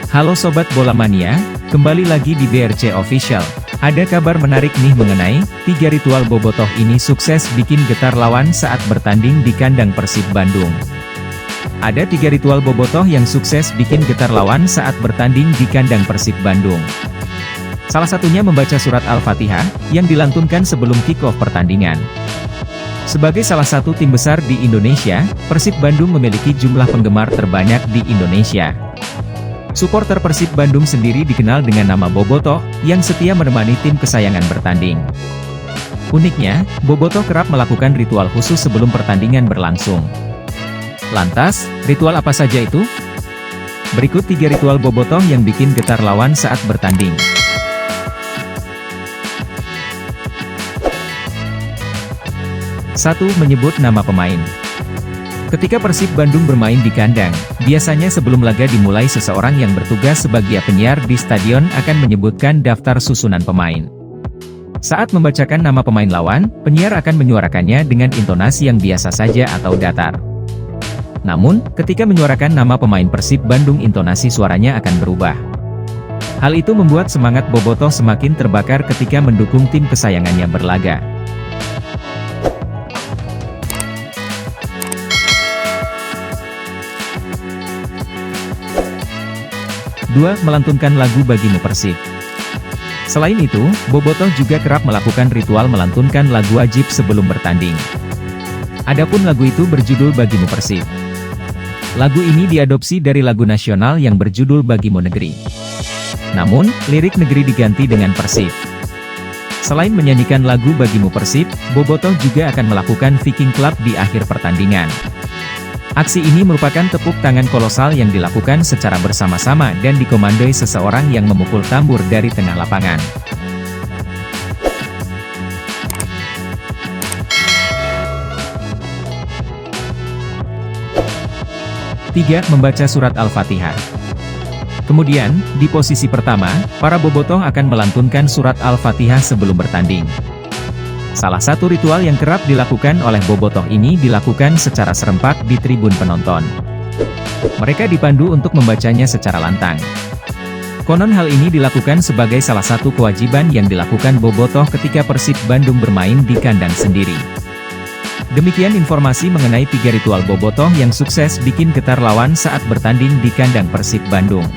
Halo Sobat Bola Mania, kembali lagi di BRC Official. Ada kabar menarik nih mengenai 3 ritual bobotoh ini sukses bikin getar lawan saat bertanding di kandang Persib Bandung. Ada 3 ritual bobotoh yang sukses bikin getar lawan saat bertanding di kandang Persib Bandung. Salah satunya membaca surat Al-Fatihah, yang dilantunkan sebelum kick-off pertandingan. Sebagai salah satu tim besar di Indonesia, Persib Bandung memiliki jumlah penggemar terbanyak di Indonesia. Suporter Persib Bandung sendiri dikenal dengan nama Bobotoh, yang setia menemani tim kesayangan bertanding. Uniknya, Bobotoh kerap melakukan ritual khusus sebelum pertandingan berlangsung. Lantas, ritual apa saja itu? Berikut 3 ritual Bobotoh yang bikin getar lawan saat bertanding. 1. Menyebut nama pemain. Ketika Persib Bandung bermain di kandang, biasanya sebelum laga dimulai seseorang yang bertugas sebagai penyiar di stadion akan menyebutkan daftar susunan pemain. Saat membacakan nama pemain lawan, penyiar akan menyuarakannya dengan intonasi yang biasa saja atau datar. Namun, ketika menyuarakan nama pemain Persib Bandung intonasi suaranya akan berubah. Hal itu membuat semangat Bobotoh semakin terbakar ketika mendukung tim kesayangannya berlaga. 2. Melantunkan lagu Bagimu Persib. Selain itu, Bobotoh juga kerap melakukan ritual melantunkan lagu wajib sebelum bertanding. Adapun lagu itu berjudul Bagimu Persib. Lagu ini diadopsi dari lagu nasional yang berjudul Bagimu Negeri. Namun, lirik negeri diganti dengan Persib. Selain menyanyikan lagu Bagimu Persib, Bobotoh juga akan melakukan Viking Club di akhir pertandingan. Aksi ini merupakan tepuk tangan kolosal yang dilakukan secara bersama-sama dan dikomandoi seseorang yang memukul tambur dari tengah lapangan. Tiga, membaca surat Al-Fatihah. Kemudian, di posisi pertama, para bobotoh akan melantunkan surat Al-Fatihah sebelum bertanding. Salah satu ritual yang kerap dilakukan oleh bobotoh ini dilakukan secara serempak di tribun penonton. Mereka dipandu untuk membacanya secara lantang. Konon hal ini dilakukan sebagai salah satu kewajiban yang dilakukan bobotoh ketika Persib Bandung bermain di kandang sendiri. Demikian informasi mengenai 3 ritual bobotoh yang sukses bikin getar lawan saat bertanding di kandang Persib Bandung.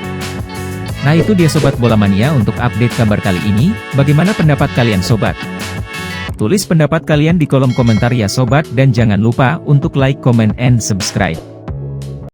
Nah itu dia Sobat Bola Mania untuk update kabar kali ini, bagaimana pendapat kalian Sobat? Tulis pendapat kalian di kolom komentar ya Sobat dan jangan lupa untuk like, comment, and subscribe.